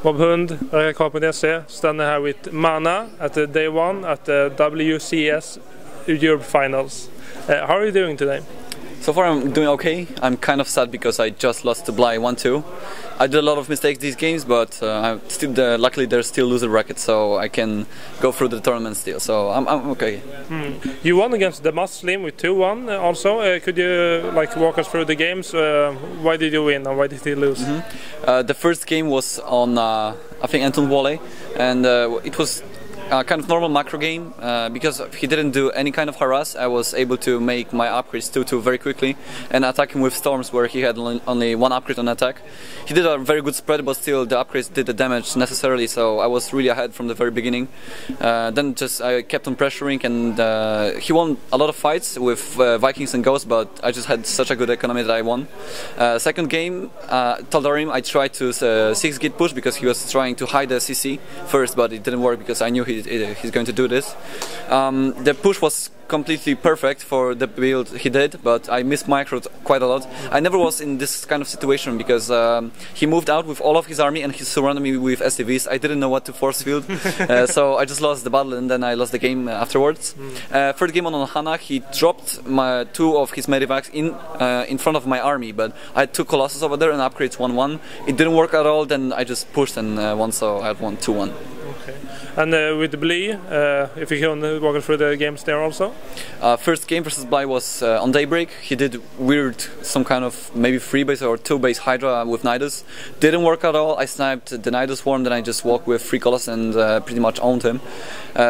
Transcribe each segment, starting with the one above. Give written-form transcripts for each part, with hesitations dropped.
Bob Hund, Rakaka.se, standing here with MaNa at the day one at the WCS Europe Finals. How are you doing today? So far I'm doing okay. I'm kind of sad because I just lost to Bly 1-2. I did a lot of mistakes these games, but luckily there's still loser bracket, so I can go through the tournament still. So I'm okay. You won against the Muslim with 2-1 also. Could you walk us through the games? Why did you win and why did you lose? The first game was on I think Anton Volley, and it was kind of normal macro game. Because he didn't do any kind of harass, I was able to make my upgrades 2-2 very quickly and attack him with storms where he had only one upgrade on attack. He did a very good spread, but still the upgrades did the damage necessarily, so I was really ahead from the very beginning. Then I kept on pressuring, and he won a lot of fights with Vikings and Ghosts, but I just had such a good economy that I won. Second game, Taldarim, I tried to 6-gate push because he was trying to hide the CC first, but it didn't work because I knew he's going to do this. The push was completely perfect for the build he did, but I missed micro quite a lot. I never was in this kind of situation because he moved out with all of his army and he surrounded me with STVs. I didn't know what to force field, so I just lost the battle and then I lost the game afterwards. Third game on Hana, he dropped two of his medivacs in front of my army, but I had two Colossus over there and upgrades 1-1. It didn't work at all, then I just pushed and won, so I had won 2-1. Okay. And with the Bly, if you can walk us through the games there also? First game versus Bly was on Daybreak. He did weird, some kind of maybe 3-base or 2-base Hydra with Nidus. Didn't work at all. I sniped the Nidus Swarm, then I just walked with 3 Colossus and pretty much owned him.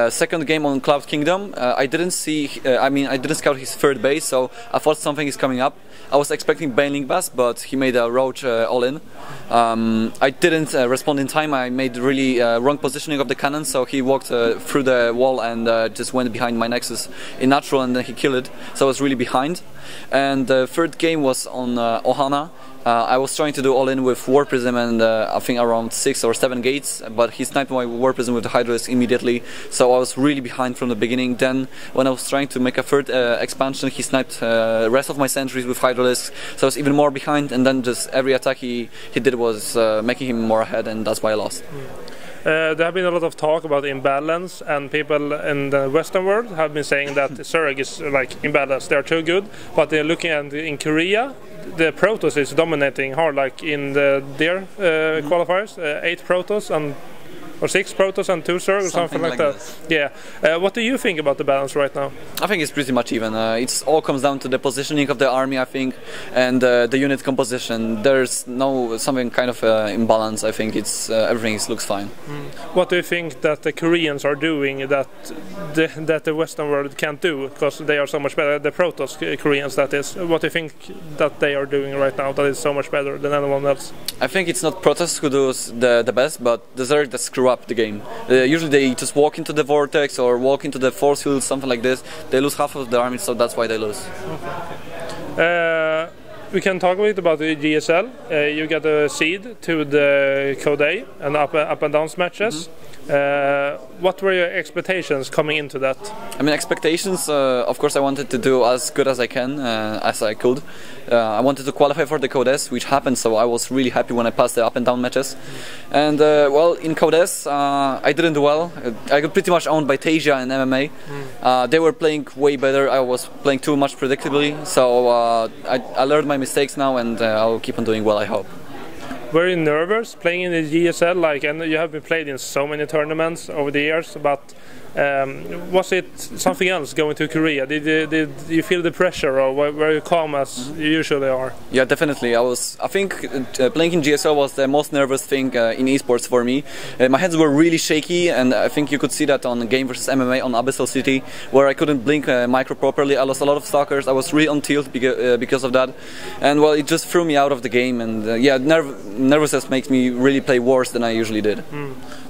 Second game on Cloud Kingdom, I didn't scout his third base, so I thought something is coming up. I was expecting Baneling Bass, but he made a Roach all-in. I didn't respond in time. I made really wrong positioning of the cannon, so he walked through the wall and just went behind my Nexus in natural, and then he killed it, so I was really behind. And the third game was on Ohana. I was trying to do all-in with War Prism and I think around 6 or 7 gates, but he sniped my War Prism with the Hydralisk immediately, so I was really behind from the beginning. Then when I was trying to make a third expansion, he sniped the rest of my sentries with Hydralisk, so I was even more behind, and then just every attack he did was making him more ahead, and that's why I lost. There have been a lot of talk about imbalance, and people in the Western world have been saying that Zerg is imbalanced. They're too good, but they're looking at in Korea, the Protoss is dominating hard, like in their qualifiers, 8 Protoss or 6 Protoss and 2 Zerg or something like that. Yeah. What do you think about the balance right now? I think it's pretty much even. It all comes down to the positioning of the army, I think, and the unit composition. There's no something kind of imbalance. I think it's everything looks fine. What do you think that the Koreans are doing that the Western world can't do, because they are so much better? The Protoss Koreans, that is. What do you think that they are doing right now that is so much better than anyone else? I think it's not Protoss who does the best, but the Zerg that screw up the game. Usually they just walk into the vortex or walk into the force field, something like this. They lose half of their army, so that's why they lose. Okay. We can talk a bit about the GSL. You got a seed to the Code A and up and down matches. What were your expectations coming into that? I mean, expectations, of course I wanted to do as good as I can, as I could. I wanted to qualify for the Code S, which happened, so I was really happy when I passed the up and down matches. And well, in Code S, I didn't do well. I got pretty much owned by Tasia and MMA. They were playing way better. I was playing too much predictably, so I learned my mistakes now, and I'll keep on doing well, I hope. Were you nervous playing in the GSL? And you have been played in so many tournaments over the years, but was it something else going to Korea? Did you feel the pressure, or were you calm as you usually are? Yeah, definitely. I think playing in GSL was the most nervous thing in esports for me. My hands were really shaky, and I think you could see that on Game vs MMA on Abyssal City, where I couldn't blink micro properly. I lost a lot of stalkers. I was really on tilt because of that, and well, it just threw me out of the game. And yeah, nervousness makes me really play worse than I usually did.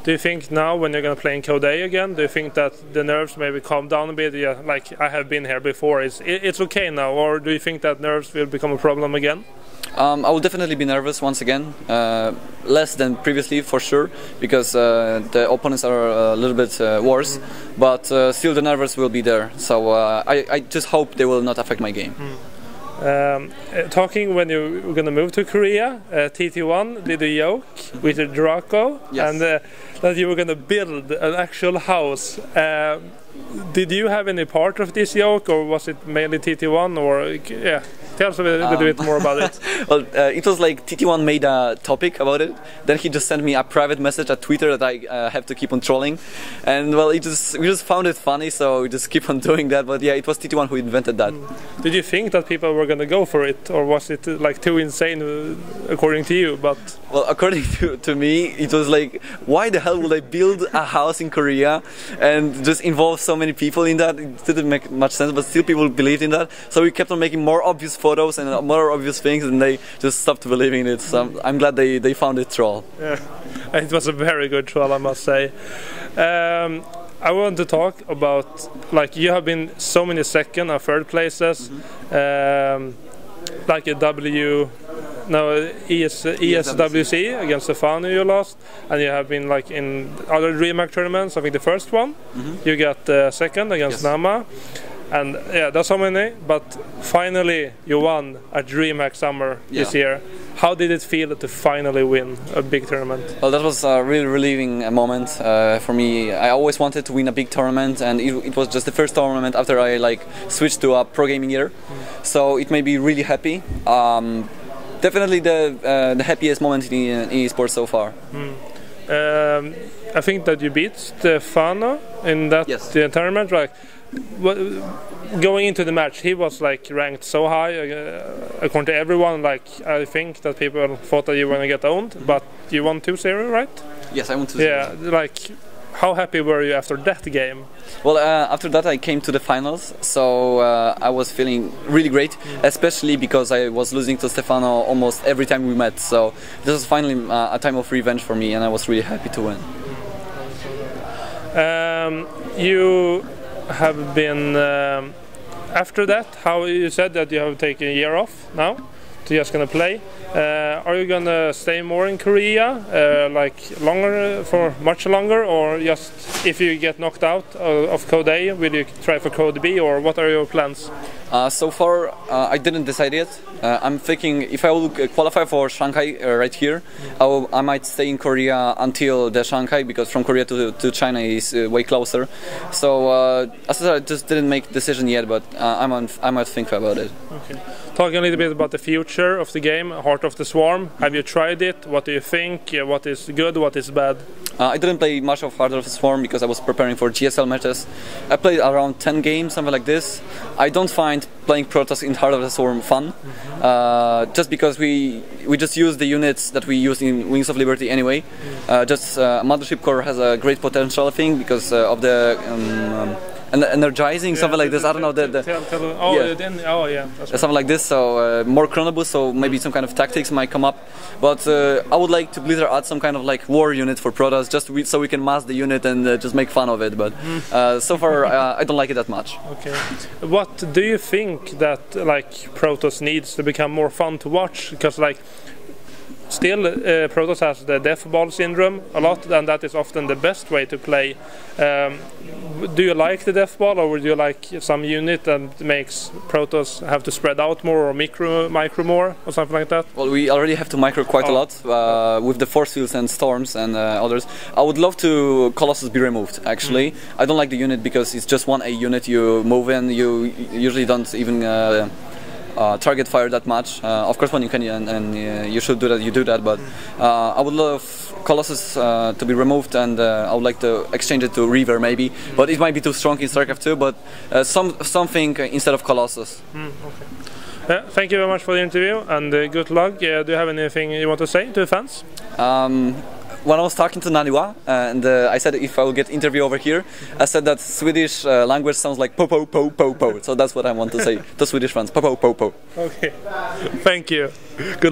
Do you think now, when you're going to play in Code A again, do you think that the nerves maybe calm down a bit? Yeah, like I have been here before. It's okay now, or do you think that nerves will become a problem again? I will definitely be nervous once again, less than previously for sure, because the opponents are a little bit worse, but still the nerves will be there. So I just hope they will not affect my game. Talking when you were going to move to Korea, TT1 did a joke with Draco, yes. and that you were going to build an actual house. Did you have any part of this joke, or was it mainly TT1? Or yeah, tell us a little bit more about it. Well, it was like TT1 made a topic about it. Then he just sent me a private message at Twitter that I have to keep on trolling, and well, we just found it funny, so we just keep on doing that. But yeah, it was TT1 who invented that. Did you think that people were going to go for it, or was it like too insane according to you? But well, according to me, it was like, why the hell would I build a house in Korea and just involve so many people in that? It didn't make much sense, but still people believed in that. So we kept on making more obvious photos and more obvious things, and they just stopped believing in it. So I'm glad they found it troll. Yeah, it was a very good troll, I must say. I want to talk about, like, you have been so many second and third places, like a ESWC against Stefano you lost, and you have been like in other DreamHack tournaments. I think the first one you got second against Nama, and yeah, that's so many. But finally you won at DreamHack Summer this year. How did it feel to finally win a big tournament? Well, that was a really relieving moment for me. I always wanted to win a big tournament, and it was just the first tournament after I like switched to a pro gaming year. So it made me really happy. Definitely the happiest moment in esports so far. I think that you beat Stefano in that tournament, right? Going into the match, he was like ranked so high according to everyone. Like, I think that people thought that you were gonna get owned, but you won 2-0, right? Yes, I won 2-0. Yeah, like, how happy were you after that game? Well, after that I came to the finals, so I was feeling really great, especially because I was losing to Stefano almost every time we met. So this was finally a time of revenge for me, and I was really happy to win. You have been after that, how you said that you have taken a year off now to just gonna play. Are you gonna stay more in Korea, like longer, for much longer, or just if you get knocked out of Code A, will you try for Code B, or what are your plans? So far, I didn't decide yet. I'm thinking if I will qualify for Shanghai right here, I might stay in Korea until the Shanghai, because from Korea to China is way closer. So as I said, I just didn't make a decision yet, but I might think about it. Okay. Talking a little bit about the future of the game, Heart of the Swarm. Have you tried it? What do you think? What is good? What is bad? I didn't play much of Heart of the Swarm because I was preparing for GSL matches. I played around 10 games, something like this. I don't find playing Protoss in Heart of the Swarm fun, just because we just use the units that we use in Wings of Liberty anyway. Mothership Core has a great potential, I think, because of the energizing, something like this. I don't know. Something like this. So more chronoboost, so maybe some kind of tactics might come up. But I would like to Blizzard add some kind of like war unit for Protoss, just so we can mass the unit and just make fun of it. But so far, I don't like it that much. Okay. What do you think that like Protoss needs to become more fun to watch? Because like, still, Protoss has the death ball syndrome a lot, and that is often the best way to play. Do you like the death ball, or would you like some unit that makes Protoss have to spread out more, or micro more, or something like that? Well, we already have to micro quite a lot with the force fields and storms and others. I would love to Colossus be removed, actually. I don't like the unit because it's just one A unit you move in. You usually don't even target fire that much. Of course, when you can and you should do that, you do that. But I would love Colossus to be removed, and I would like to exchange it to Reaver maybe. But it might be too strong in StarCraft 2. But something instead of Colossus. Okay. Thank you very much for the interview, and good luck. Do you have anything you want to say to the fans? When I was talking to Naniwa, and I said if I will get interview over here, I said that Swedish language sounds like po po po po po. So that's what I want to say to Swedish fans. Po po po po. Okay. Thank you. Good luck.